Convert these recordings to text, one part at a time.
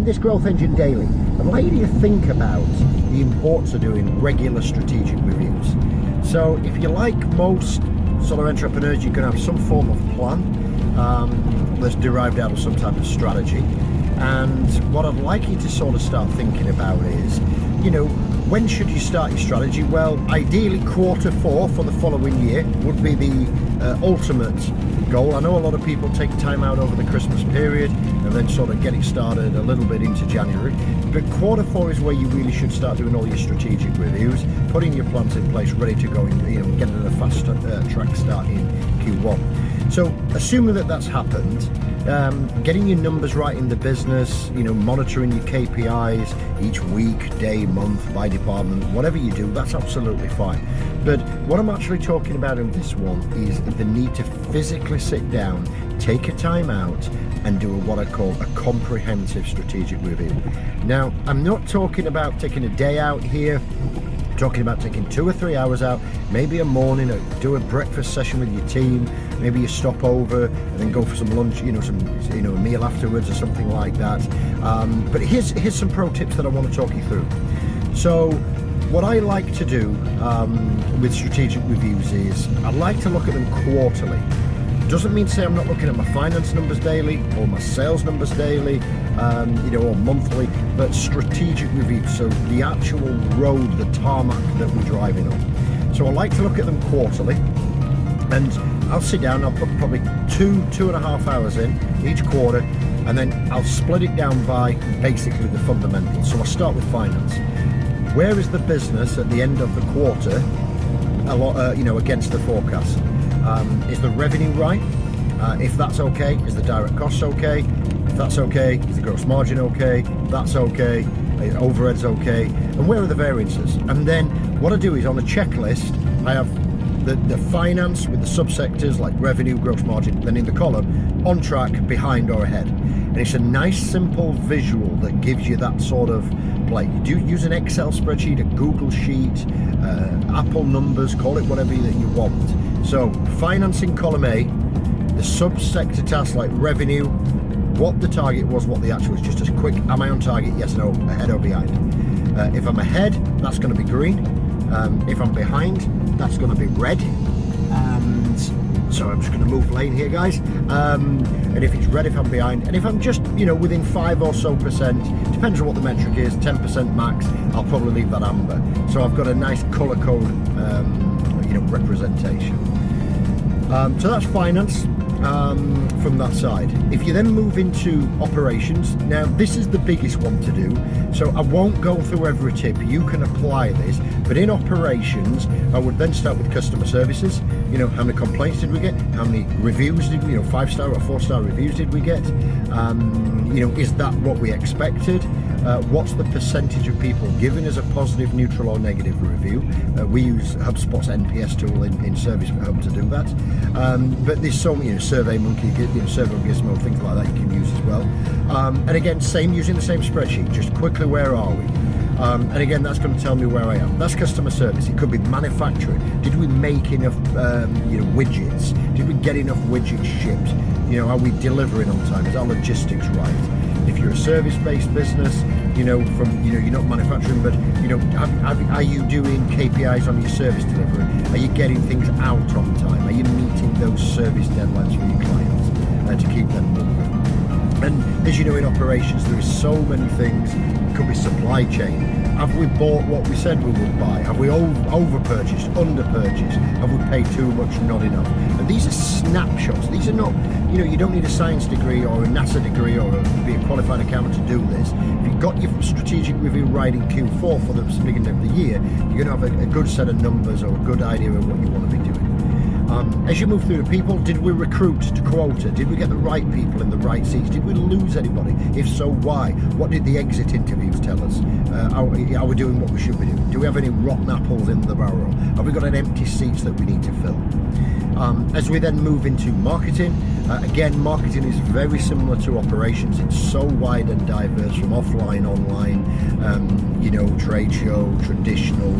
in this Growth Engine Daily, I'd like you to think about the importance of doing regular strategic reviews. So if you're like most sort of entrepreneurs, you're going to have some form of plan that's derived out of some type of strategy. And what I'd like you to sort of start thinking about is, you know, when should you start your strategy? Well, ideally Q4 for the following year would be the ultimate goal. I know a lot of people take time out over the Christmas period and then sort of get it started a little bit into January. But Q4 is where you really should start doing all your strategic reviews, putting your plans in place, ready to go, and, you know, getting a fast track start in Q1. So assuming that that's happened, getting your numbers right in the business, you know, monitoring your KPIs each week, day, month, by department, whatever you do, that's absolutely fine. But what I'm actually talking about in this one is the need to physically sit down, take a time out, and do what I call a comprehensive strategic review. Now, I'm not talking about taking a day out here, talking about taking 2 or 3 hours out, maybe a morning, do a breakfast session with your team, maybe you stop over and then go for some lunch, you know, a meal afterwards or something like that. But here's some pro tips that I want to talk you through. So what I like to do with strategic reviews is I like to look at them quarterly. Doesn't mean to say I'm not looking at my finance numbers daily or my sales numbers daily, you know, or monthly, but strategic reviews. So the actual road, the tarmac that we're driving on. So I like to look at them quarterly, and I'll sit down, I'll put probably 2.5 hours in each quarter, and then I'll split it down by basically the fundamentals. So I'll start with finance. Where is the business at the end of the quarter, you know, against the forecast? Is the revenue right? If that's okay, is the direct costs okay? If that's okay, is the gross margin okay? If that's okay, overhead's okay, and where are the variances? And then what I do is on a checklist, I have the finance with the subsectors like revenue, gross margin, then in the column, on track, behind or ahead. And it's a nice simple visual that gives you that sort of play. You do use an Excel spreadsheet, a Google sheet, Apple numbers, call it whatever that you want. So finance in column A, the subsector tasks like revenue, what the target was, what the actual was, just as quick, am I on target, yes, no, ahead or behind. If I'm ahead, that's going to be green. If I'm behind, that's going to be red. And so I'm just going to move lane here, guys. And if it's red, if I'm behind, and if I'm just, you know, within 5 or so percent, depends on what the metric is, 10% max, I'll probably leave that amber. So I've got a nice color code, you know, representation. So that's finance from that side. If you then move into operations, now this is the biggest one to do, so I won't go through every tip. You can apply this, but in operations, I would then start with customer services. You know, how many complaints did we get? How many reviews did we, you know, 5-star or 4-star reviews did we get? You know, is that what we expected? What's the percentage of people giving us a positive, neutral or negative review? We use HubSpot's NPS tool in Service Hub to do that. But there's so many, you know, SurveyMonkey, you know, SurveyGizmo, things like that you can use as well. And again, using the same spreadsheet, just quickly, where are we? And again, that's going to tell me where I am. That's customer service. It could be manufacturing. Did we make enough, you know, widgets? Did we get enough widgets shipped? You know, are we delivering on time? Is our logistics right? If you're a service-based business, you know, you're not manufacturing, but, you know, are you doing KPIs on your service delivery? Are you getting things out on time? Are you meeting those service deadlines for your clients to keep them moving? And as you know, in operations, there is so many things. It could be supply chain. Have we bought what we said we would buy? Have we over-purchased, under-purchased? Have we paid too much, not enough? And these are snapshots. These are not, you know, you don't need a science degree or a NASA degree or be a qualified accountant to do this. If you've got your strategic review right in Q4 for the beginning of the year, you're going to have a good set of numbers or a good idea of what you want to be doing. As you move through the people, did we recruit to quota? Did we get the right people in the right seats? Did we lose anybody? If so, why? What did the exit interviews tell us? Are we doing what we should be doing? Do we have any rotten apples in the barrel? Have we got any empty seats that we need to fill? As we then move into marketing, again, marketing is very similar to operations. It's so wide and diverse, from offline, online, trade show, traditional,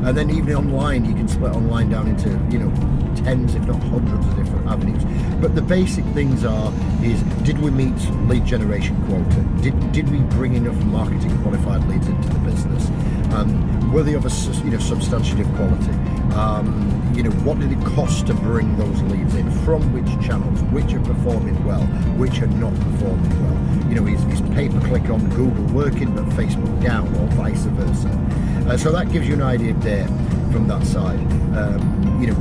and then even online, you can split online down into, tens, if not hundreds of different avenues. But the basic things is did we meet lead generation quota? Did we bring enough marketing qualified leads into the business? Were they of a substantive quality? What did it cost to bring those leads in? From which channels? Which are performing well? Which are not performing well? Is pay-per-click on Google working but Facebook down, or vice versa? So that gives you an idea there from that side.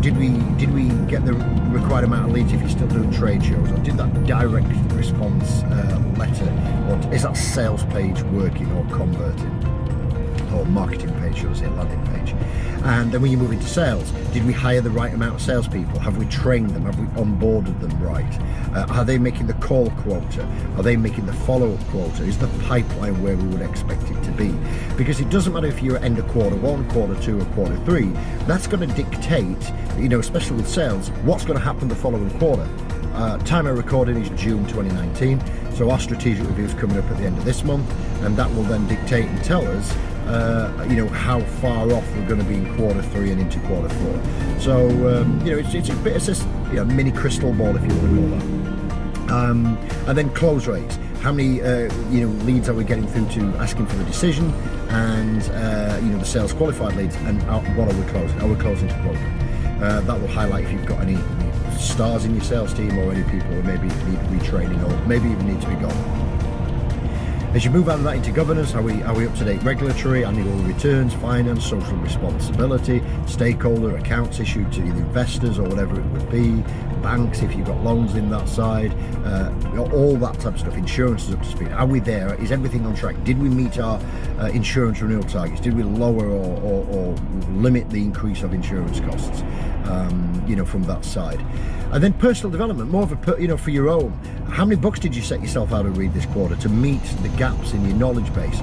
Did we get the required amount of leads if you're still doing trade shows, or did that direct response letter, or is that sales page working or converting? Or marketing page, should I say, landing page. And then when you move into sales, did we hire the right amount of salespeople? Have we trained them? Have we onboarded them right? Are they making the call quota? Are they making the follow-up quota? Is the pipeline where we would expect it to be? Because it doesn't matter if you're at end of quarter one, quarter two, or quarter three. That's going to dictate, especially with sales, what's going to happen the following quarter. Time of recording is June 2019, so our strategic review is coming up at the end of this month, and that will then dictate and tell us how far off we're going to be in quarter three and into quarter four. So it's a bit of a mini crystal ball, if you want to call that. And then close rates. How many leads are we getting through to asking for the decision, and the sales qualified leads, and what are we closing? Are we closing to quota? That will highlight if you've got any stars in your sales team, or any people who maybe need retraining, or maybe even need to be gone. As you move out of that into governance, are we up to date regulatory, annual returns, finance, social responsibility, stakeholder accounts issued to the investors or whatever it would be, banks if you've got loans in that side, all that type of stuff. Insurance is up to speed. Are we there? Is everything on track? Did we meet our insurance renewal targets? Did we lower or limit the increase of insurance costs? From that side. And then personal development, more of a, for your own. How many books did you set yourself out to read this quarter to meet the gaps in your knowledge base?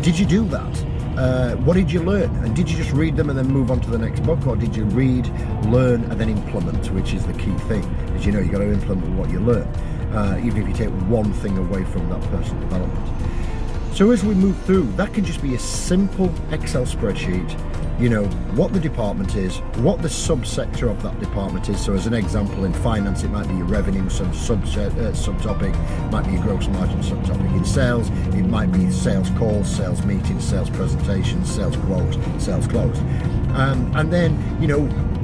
Did you do that? What did you learn? And did you just read them and then move on to the next book? Or did you read, learn, and then implement, which is the key thing? As you know, you've got to implement what you learn, even if you take one thing away from that personal development. So as we move through, that can just be a simple Excel spreadsheet, what the department is, what the subsector of that department is. So as an example, in finance, it might be your revenue subtopic, might be your gross margin subtopic. In sales, it might be sales calls, sales meetings, sales presentations, sales quotes, sales close. And then,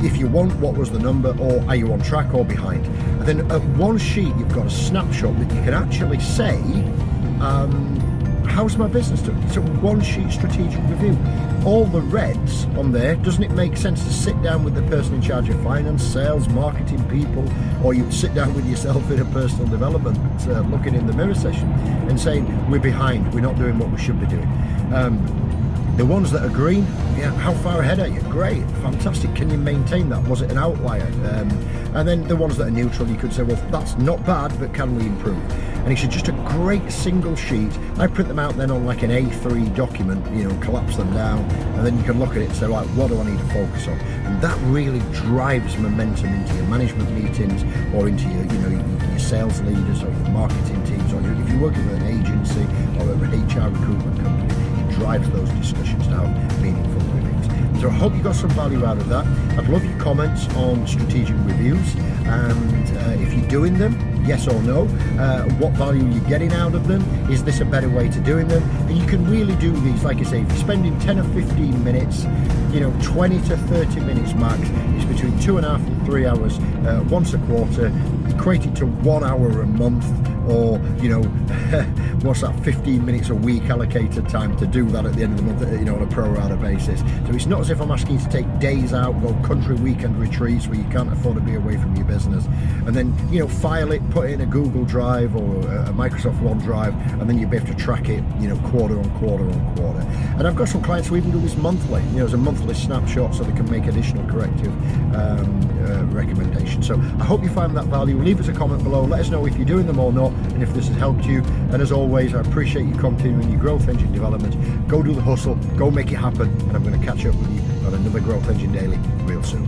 if you want, what was the number, or are you on track or behind? And then at one sheet, you've got a snapshot that you can actually say, how's my business doing? It's a one sheet strategic review. All the reds on there, doesn't it make sense to sit down with the person in charge of finance, sales, marketing people, or you sit down with yourself in a personal development, looking in the mirror session and saying, we're behind, we're not doing what we should be doing. The ones that are green, how far ahead are you? Great, fantastic. Can you maintain that? Was it an outlier? And then the ones that are neutral, you could say, well, that's not bad, but can we improve? And it's just a great single sheet. I print them out then on like an A3 document, collapse them down, and then you can look at it and say, right, what do I need to focus on? And that really drives momentum into your management meetings, or into your sales leaders, or your marketing teams, or if you're working with an agency or an HR recruitment company. Drives those discussions to have meaningful reviews. So I hope you got some value out of that. I'd love your comments on strategic reviews, and if you're doing them, yes or no, what value you're getting out of them. Is this a better way to doing them? And you can really do these, like I say, if you're spending 10 or 15 minutes, 20 to 30 minutes max, it's between 2.5 and 3 hours once a quarter, equated to 1 hour a month, or what's that, 15 minutes a week allocated time to do that at the end of the month, on a pro rata basis. So it's not as if I'm asking you to take days out, go country weekend retreats where you can't afford to be away from your business, and then file it, put it in a Google Drive or a Microsoft OneDrive, and then you'll be able to track it quarter on quarter on quarter. And I've got some clients who even do this monthly, as a monthly snapshot, so they can make additional corrective recommendations. So I hope you find that value. Leave us a comment below, let us know if you're doing them or not, and if this has helped you. And as always, I appreciate you continuing your growth engine development. Go do the hustle, go make it happen, and I'm going to catch up with you on another Growth Engine Daily real soon.